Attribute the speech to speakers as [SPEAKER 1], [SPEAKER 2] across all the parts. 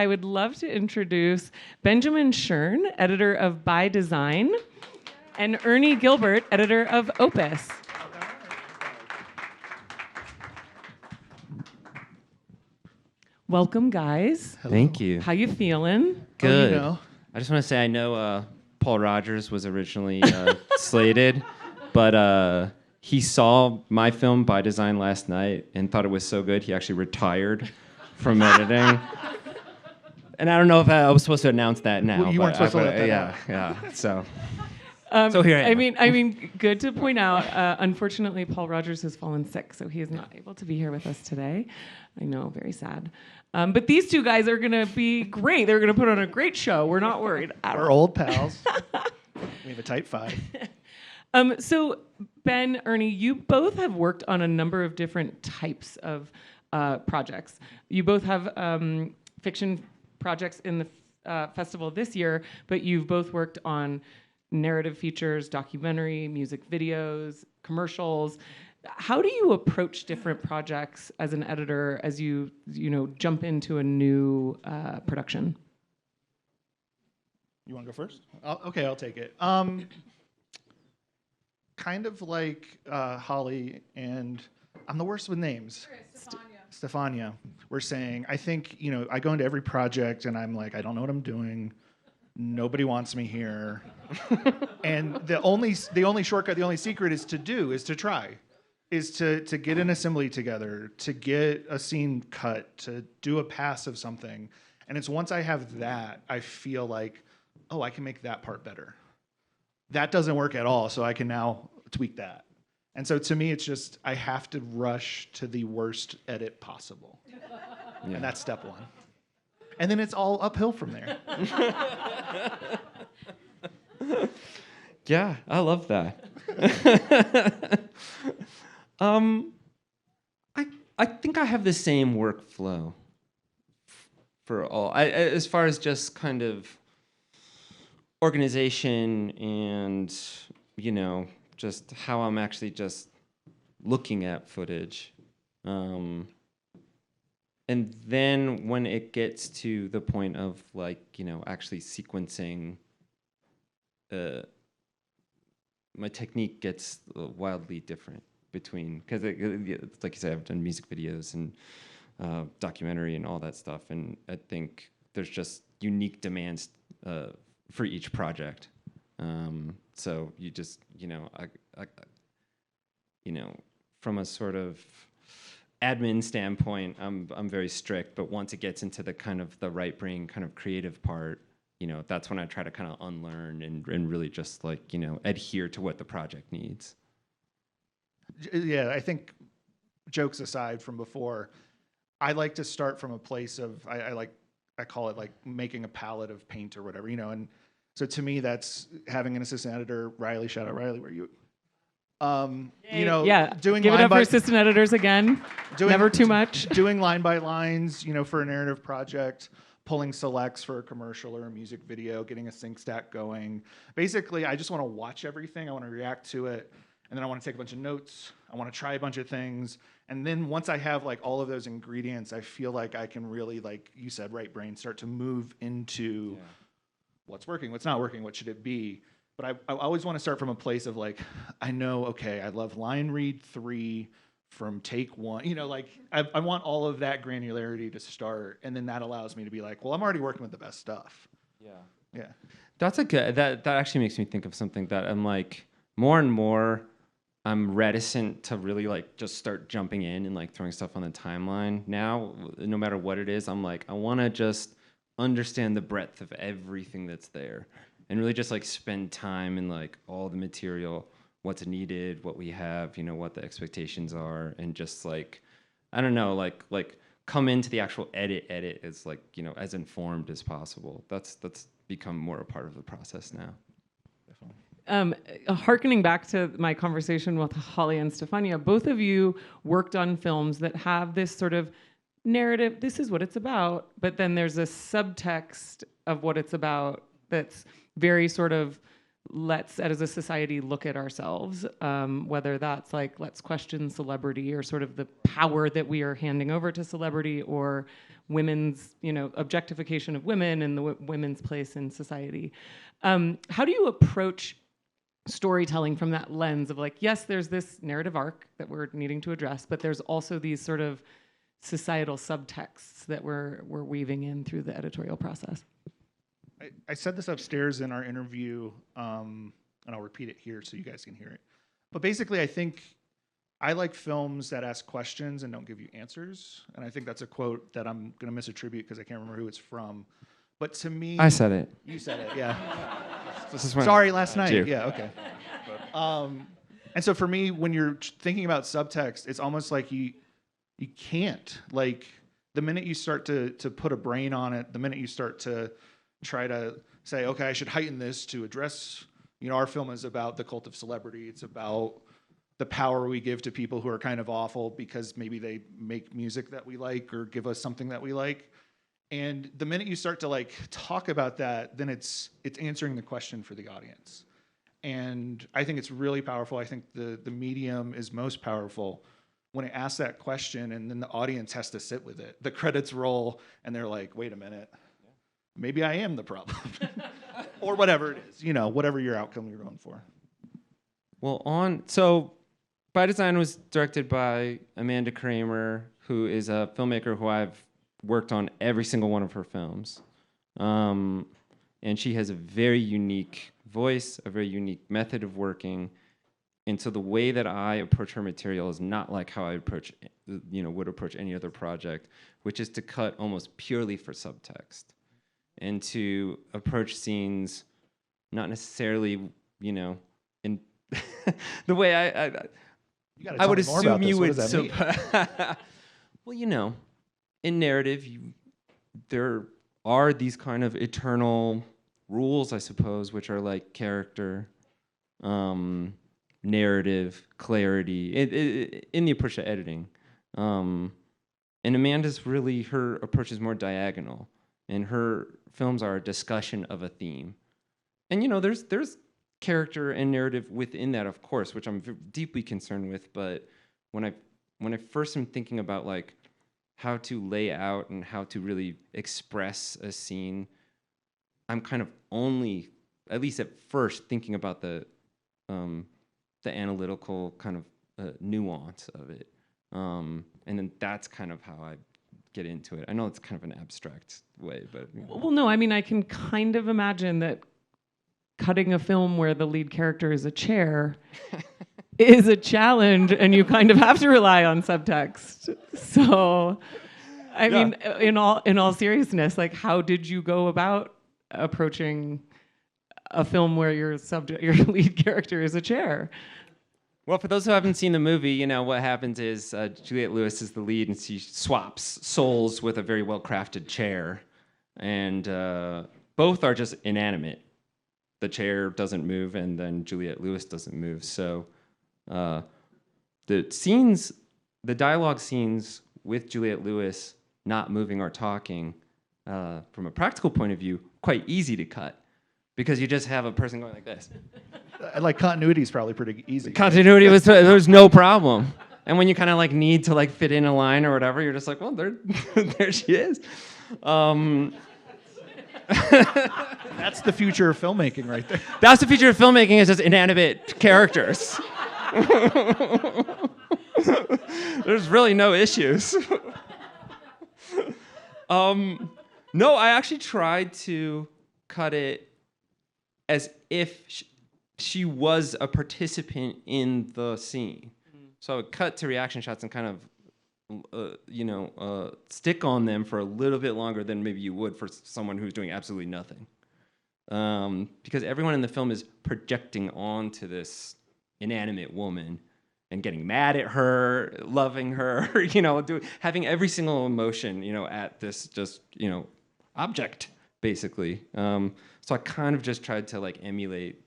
[SPEAKER 1] I would love to introduce Benjamin Shearn, editor of By Design, and Ernie Gilbert, editor of Opus. Welcome, guys.
[SPEAKER 2] Hello. Thank you.
[SPEAKER 1] How you feeling?
[SPEAKER 2] Good.
[SPEAKER 3] Oh, you know.
[SPEAKER 2] I just want to say I know Paul Rogers was originally slated, but he saw my film By Design last night and thought it was so good he actually retired from editing. And I don't know if I was supposed to announce that now.
[SPEAKER 3] Well, you weren't supposed to let that out.
[SPEAKER 2] Yeah. So here I am.
[SPEAKER 1] I mean, good to point out. Unfortunately, Paul Rogers has fallen sick, so he is not able to be here with us today. I know, very sad. But these two guys are going to be great. They're going to put on a great show. We're not worried at all.
[SPEAKER 3] We're old pals. We have a tight five.
[SPEAKER 1] So, Ben, Ernie, you both have worked on a number of different types of projects. You both have fiction projects in the festival this year, but you've both worked on narrative features, documentary, music videos, commercials. How do you approach different projects as an editor as you jump into a new production?
[SPEAKER 3] You want to go first? Okay, I'll take it. Kind of like Holly and I'm the worst with names. Stefania. We're saying, I think, I go into every project and I'm like, I don't know what I'm doing. Nobody wants me here. And the only shortcut, the only secret is to try. Is to get an assembly together, to get a scene cut, to do a pass of something. And it's once I have that, I feel like, oh, I can make that part better. That doesn't work at all, so I can now tweak that. And so to me, it's just, I have to rush to the worst edit possible. Yeah. And that's step one. And then it's all uphill from there.
[SPEAKER 2] Yeah, I love that. I think I have the same workflow for all. As far as just kind of organization and, just how I'm actually just looking at footage. And then when it gets to the point of actually sequencing, my technique gets wildly different between, because like you said, I've done music videos and documentary and all that stuff, and I think there's just unique demands for each project. So you just, from a sort of admin standpoint, I'm very strict, but once it gets into the kind of the right brain kind of creative part, that's when I try to kind of unlearn and really just adhere to what the project needs.
[SPEAKER 3] Yeah, I think, jokes aside from before, I like to start from a place of, I call it like making a palette of paint or whatever, and so to me that's having an assistant editor, Riley, shout out Riley, where you, doing
[SPEAKER 1] give it up for assistant editors again, never too much.
[SPEAKER 3] Doing line by lines, for a narrative project, pulling selects for a commercial or a music video, getting a sync stack going. Basically, I just want to watch everything, I want to react to it, and then I want to take a bunch of notes. I want to try a bunch of things. And then once I have all of those ingredients, I feel like I can really, like you said, right brain, start to move into what's working, what's not working, what should it be. But I always want to start from a place of I know, okay, I love line read 3 from take 1. I want all of that granularity to start. And then that allows me to be well, I'm already working with the best stuff. Yeah.
[SPEAKER 2] That's that actually makes me think of something that I'm more and more, I'm reticent to really just start jumping in and throwing stuff on the timeline. Now, no matter what it is, I'm I want to just understand the breadth of everything that's there and really just spend time in all the material, what's needed, what we have, what the expectations are, and just I don't know, come into the actual edit as as informed as possible. That's become more a part of the process now. Definitely.
[SPEAKER 1] Harkening back to my conversation with Holly and Stefania, both of you worked on films that have this sort of narrative, this is what it's about, but then there's a subtext of what it's about that's very sort of, let's, as a society, look at ourselves, whether that's let's question celebrity or sort of the power that we are handing over to celebrity, or women's, objectification of women and the women's place in society. How do you approach storytelling from that lens of like, yes, there's this narrative arc that we're needing to address, but there's also these sort of societal subtexts that we're weaving in through the editorial process?
[SPEAKER 3] I said this upstairs in our interview, and I'll repeat it here so you guys can hear it. But basically, I think I like films that ask questions and don't give you answers. And I think that's a quote that I'm going to misattribute because I can't remember who it's from. But to me...
[SPEAKER 2] I said it.
[SPEAKER 3] You said it, yeah.
[SPEAKER 2] Sorry,
[SPEAKER 3] last night.
[SPEAKER 2] you.
[SPEAKER 3] Yeah, okay. And so for me, when you're thinking about subtext, it's almost like you can't. Like, the minute you start to put a brain on it, the minute you start to try to say, okay, I should heighten this to address... our film is about the cult of celebrity. It's about the power we give to people who are kind of awful because maybe they make music that we like or give us something that we like. And the minute you start to like talk about that, then it's answering the question for the audience. And I think it's really powerful. I think the medium is most powerful when it asks that question and then the audience has to sit with it. The credits roll and they're like, wait a minute, maybe I am the problem. Or whatever it is, whatever your outcome you're going for.
[SPEAKER 2] Well, so By Design was directed by Amanda Kramer, who is a filmmaker who I've worked on every single one of her films. And she has a very unique voice, a very unique method of working. And so the way that I approach her material is not like how I would approach any other project, which is to cut almost purely for subtext. And to approach scenes, not necessarily, in the way I would assume you would. Well, in narrative, there are these kind of eternal rules, I suppose, which are like character, narrative, clarity, in the approach to editing. And Amanda's really, her approach is more diagonal. And her films are a discussion of a theme. And, there's character and narrative within that, of course, which I'm deeply concerned with. But when I first am thinking about, like, how to lay out and how to really express a scene, I'm kind of only, at least at first, thinking about the analytical kind of nuance of it. And then that's kind of how I get into it. I know it's kind of an abstract way, but...
[SPEAKER 1] Well, no, I mean, I can kind of imagine that cutting a film where the lead character is a chair is a challenge, and you kind of have to rely on subtext. So, I mean, in all seriousness, like, how did you go about approaching a film where your lead character is a chair?
[SPEAKER 2] Well, for those who haven't seen the movie, what happens is Juliette Lewis is the lead, and she swaps souls with a very well-crafted chair, and both are just inanimate. The chair doesn't move, and then Juliette Lewis doesn't move. So the dialogue scenes with Juliette Lewis not moving or talking, from a practical point of view, quite easy to cut, because you just have a person going like this.
[SPEAKER 3] Like, continuity is probably pretty easy.
[SPEAKER 2] Continuity there was no problem. And when you kind of like need to like fit in a line or whatever, you're just like, well, there she is.
[SPEAKER 3] That's the future of filmmaking right there.
[SPEAKER 2] That's the future of filmmaking, is just inanimate characters. There's really no issues. No, I actually tried to cut it as if she was a participant in the scene. So I would cut to reaction shots and kind of, stick on them for a little bit longer than maybe you would for someone who's doing absolutely nothing. Because everyone in the film is projecting onto this inanimate woman and getting mad at her, loving her, having every single emotion, at this just, object, basically. So I kind of just tried to like emulate,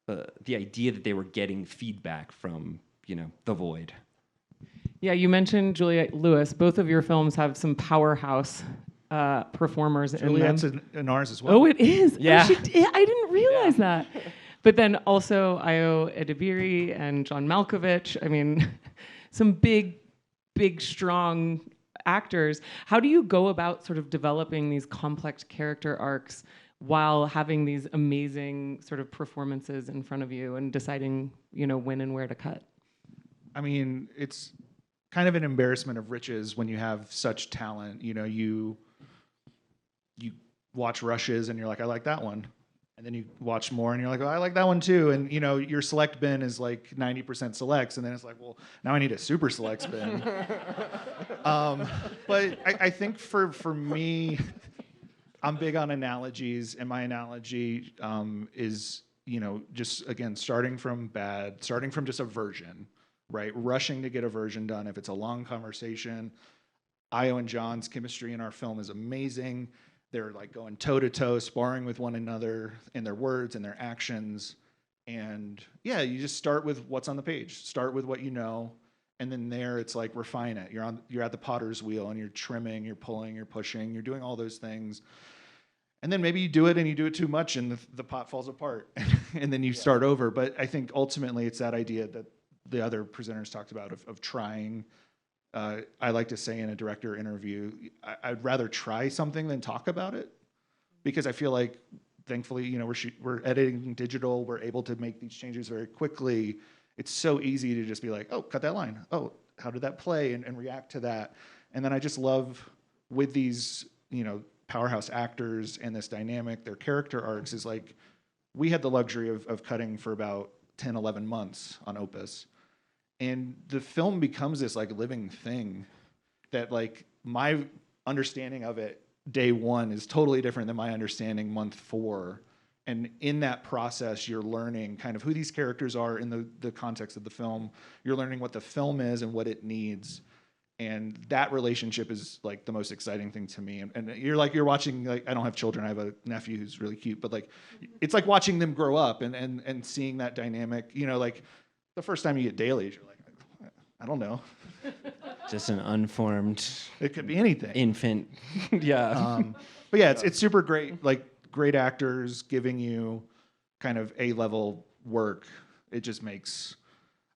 [SPEAKER 2] the idea that they were getting feedback from, the void.
[SPEAKER 1] Yeah, you mentioned Juliette Lewis. Both of your films have some powerhouse performers in them.
[SPEAKER 3] Juliette's in ours as well.
[SPEAKER 1] Oh, it is?
[SPEAKER 2] Yeah.
[SPEAKER 1] Oh, I didn't realize that. But then also Ayo Edebiri and John Malkovich. I mean, some big, strong actors. How do you go about sort of developing these complex character arcs while having these amazing sort of performances in front of you and deciding, when and where to cut?
[SPEAKER 3] I mean, it's kind of an embarrassment of riches when you have such talent. You watch rushes and you're like, I like that one. And then you watch more and you're like, oh, I like that one too. And your select bin is like 90% selects, and then it's like, well, now I need a super selects bin. But I think for me, I'm big on analogies, and my analogy is, just again, starting from just a version, right? Rushing to get a version done. If it's a long conversation, Io and John's chemistry in our film is amazing. They're like going toe to toe, sparring with one another in their words and their actions. And yeah, you just start with what's on the page. Start with what you know. And then there it's like refine it. You're at the potter's wheel and you're trimming, you're pulling, you're pushing, you're doing all those things. And then maybe you do it and you do it too much and the pot falls apart and then you start over. But I think ultimately it's that idea that the other presenters talked about of trying. I like to say in a director interview, I'd rather try something than talk about it, because I feel like, thankfully, we're editing digital. We're able to make these changes very quickly. It's so easy to just be like, oh, cut that line. Oh, how did that play? And react to that. And then I just love with these, powerhouse actors and this dynamic, their character arcs is like, we had the luxury of cutting for about 10, 11 months on Opus. And the film becomes this like living thing that like my understanding of it day one is totally different than my understanding month 4. And in that process, you're learning kind of who these characters are in the context of the film. You're learning what the film is and what it needs. And that relationship is like the most exciting thing to me. And you're watching, like, I don't have children. I have a nephew who's really cute, but like, it's like watching them grow up and seeing that dynamic, like the first time you get dailies, you're like, I don't know.
[SPEAKER 2] Just an unformed.
[SPEAKER 3] It could be anything.
[SPEAKER 2] Infant. Yeah.
[SPEAKER 3] But yeah, it's super great. Like great actors giving you kind of A-level work. It just makes.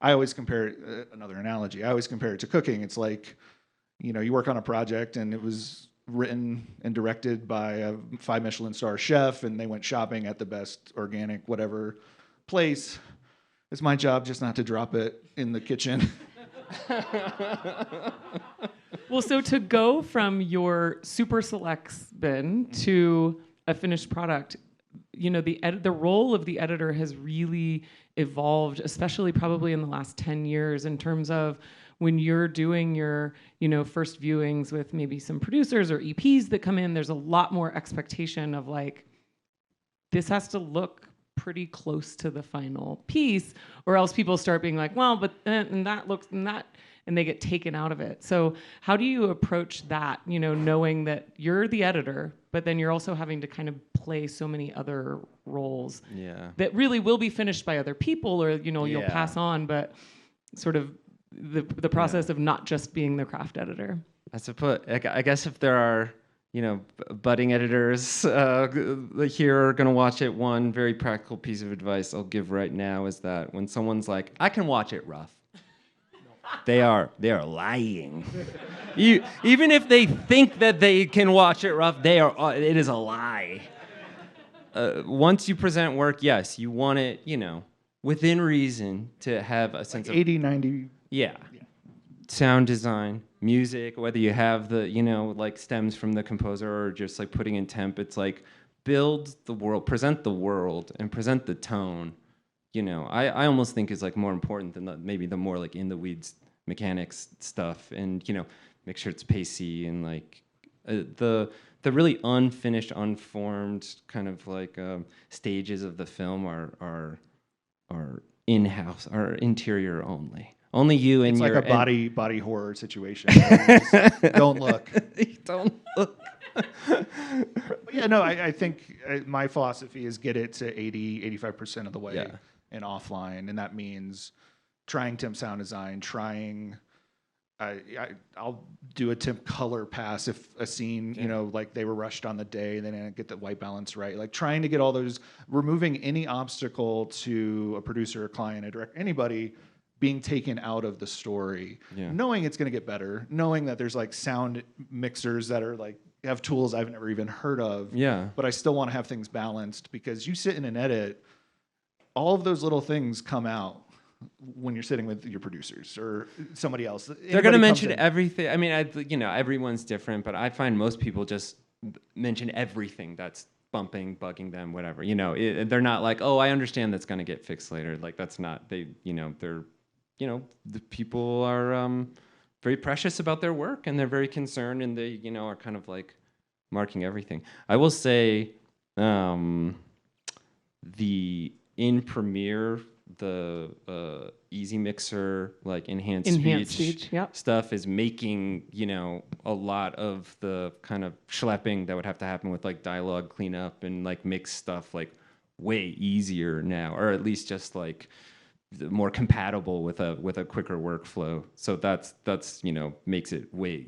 [SPEAKER 3] I always compare it, another analogy. I always compare it to cooking. It's like, you work on a project and it was written and directed by a 5 Michelin star chef, and they went shopping at the best organic whatever place. It's my job just not to drop it in the kitchen.
[SPEAKER 1] Well, so to go from your super selects bin to a finished product, the role of the editor has really evolved, especially probably in the last 10 years, in terms of when you're doing your, first viewings with maybe some producers or EPs that come in, there's a lot more expectation of like, this has to look pretty close to the final piece, or else people start being like, well, but and that looks and that, and they get taken out of it. So how do you approach that, knowing that you're the editor, but then you're also having to kind of play so many other roles that really will be finished by other people, or you'll pass on, but sort of the process of not just being the craft editor.
[SPEAKER 2] I suppose, I guess if there are budding editors here are going to watch it, one very practical piece of advice I'll give right now is that when someone's like, I can watch it rough, they are lying. Even if they think that they can watch it rough, it is a lie. Once you present work, yes, you want it, within reason to have a sense
[SPEAKER 3] like 80, 90.
[SPEAKER 2] Yeah. Sound design, music, whether you have the, like stems from the composer or just like putting in temp, it's like build the world, present the world, and present the tone. I almost think is like more important than maybe the more like in the weeds mechanics stuff, and make sure it's pacey and like the really unfinished, unformed kind of like stages of the film are in-house, are interior only. Only you and
[SPEAKER 3] your. It's like a body horror situation. Don't look.
[SPEAKER 2] Don't look.
[SPEAKER 3] But yeah, no, I think my philosophy is get it to 80-85% of the way and offline, and that means trying temp sound design, I'll do a temp color pass if a scene, like they were rushed on the day, they didn't get the white balance right. Like trying to get all those, removing any obstacle to a producer, a client, a director, anybody being taken out of the story, knowing it's going to get better, knowing that there's like sound mixers that are like have tools I've never even heard of.
[SPEAKER 2] Yeah.
[SPEAKER 3] But I still want to have things balanced, because you sit in an edit, all of those little things come out when you're sitting with your producers or somebody else.
[SPEAKER 2] They're going to mention everything. I mean, everyone's different, but I find most people just mention everything that's bugging them, whatever. They're not like, oh, I understand that's going to get fixed later. Like, that's not, they're, the people are very precious about their work, and they're very concerned, and they, are kind of like marking everything. I will say, in Premiere, the Easy Mixer, like enhanced speech stuff is making, a lot of the kind of schlepping that would have to happen with like dialogue cleanup and like mix stuff like way easier now, or at least just like more compatible with a quicker workflow. So that's makes it way,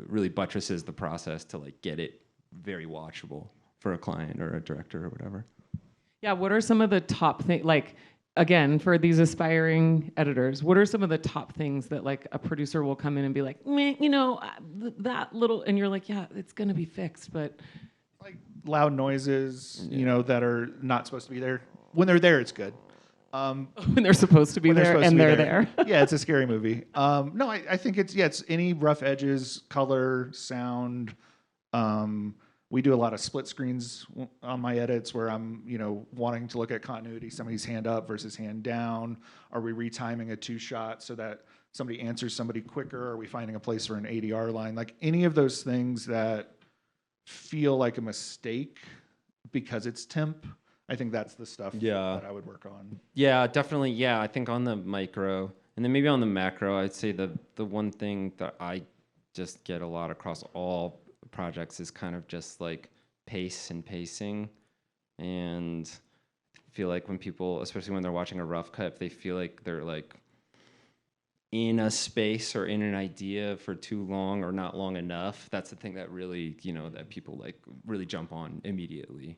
[SPEAKER 2] really buttresses the process to like get it very watchable for a client or a director or whatever.
[SPEAKER 1] Yeah, what are some of the top things, like, again, for these aspiring editors, what are some of the top things that like a producer will come in and be like, meh, that little, and you're like, yeah, it's gonna be fixed, but.
[SPEAKER 3] Like loud noises, that are not supposed to be there. When they're there, it's good.
[SPEAKER 1] When they're supposed to be there and they're there.
[SPEAKER 3] Yeah, it's a scary movie. No, I think it's any rough edges, color, sound. We do a lot of split screens on my edits where I'm, wanting to look at continuity, somebody's hand up versus hand down. Are we retiming a 2-shot so that somebody answers somebody quicker? Are we finding a place for an ADR line? Like any of those things that feel like a mistake because it's temp, I think that's the stuff that I would work on.
[SPEAKER 2] Yeah, definitely. Yeah, I think on the micro, and then maybe on the macro, I'd say the one thing that I just get a lot across all projects is kind of just like pace and pacing. And I feel like when people, especially when they're watching a rough cut, if they feel like they're like in a space or in an idea for too long or not long enough, that's the thing that really, that people like really jump on immediately.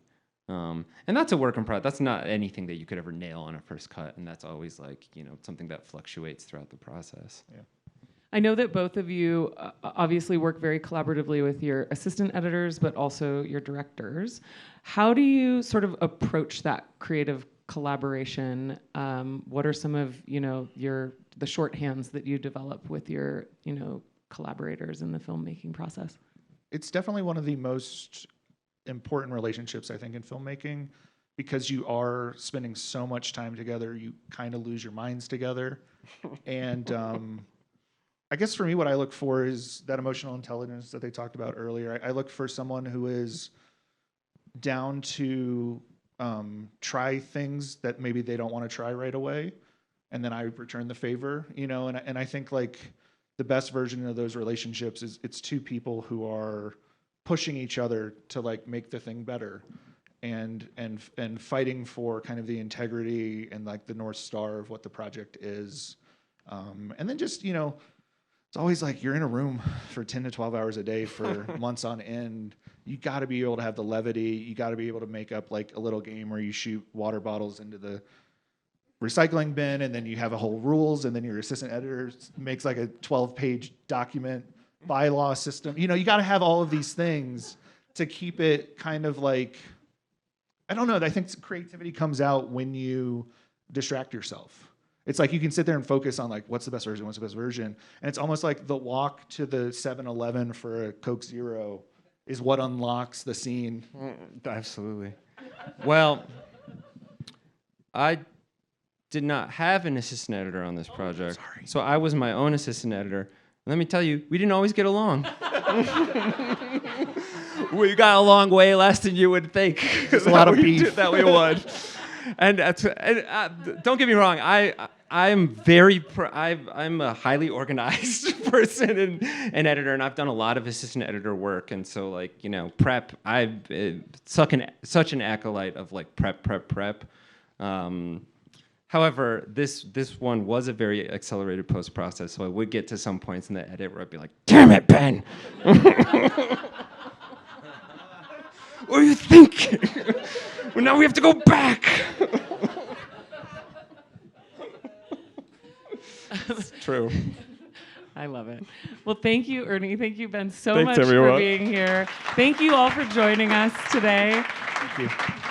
[SPEAKER 2] And that's a work in progress. That's not anything that you could ever nail on a first cut, and that's always like, something that fluctuates throughout the process.
[SPEAKER 3] Yeah.
[SPEAKER 1] I know that both of you obviously work very collaboratively with your assistant editors, but also your directors. How do you sort of approach that creative collaboration? What are some of the shorthands that you develop with your collaborators in the filmmaking process?
[SPEAKER 3] It's definitely one of the most important relationships, I think, in filmmaking, because you are spending so much time together, you kind of lose your minds together. And I guess for me, what I look for is that emotional intelligence that they talked about earlier. I look for someone who is down to try things that maybe they don't want to try right away, and then I return the favor, and I think like the best version of those relationships is it's two people who are pushing each other to like make the thing better, and fighting for kind of the integrity and like the North Star of what the project is, and then just it's always like you're in a room for 10 to 12 hours a day for months on end. You got to be able to have the levity. You got to be able to make up like a little game where you shoot water bottles into the recycling bin, and then you have a whole rules, and then your assistant editor makes like a 12-page document bylaw system. You got to have all of these things to keep it kind of like, I don't know. I think creativity comes out when you distract yourself. It's like you can sit there and focus on like, what's the best version, and it's almost like the walk to the 7-Eleven for a Coke Zero is what unlocks the scene.
[SPEAKER 2] Absolutely. Well, I did not have an assistant editor on this project, so I was my own assistant editor. Let me tell you, we didn't always get along. We got along way less than you would think.
[SPEAKER 3] There's a lot of beef
[SPEAKER 2] that we would. And don't get me wrong, I'm a highly organized person and editor, and I've done a lot of assistant editor work, and so like prep. I'm such an acolyte of like prep. However, this one was a very accelerated post process, so I would get to some points in the edit where I'd be like, "Damn it, Ben! What are you thinking? Well, now we have to go back."
[SPEAKER 4] True.
[SPEAKER 1] I love it. Well, thank you, Ernie. Thank you, Ben, so
[SPEAKER 4] Thanks,
[SPEAKER 1] much
[SPEAKER 4] everyone.
[SPEAKER 1] for being here. Thank you all for joining us today.
[SPEAKER 3] Thank you.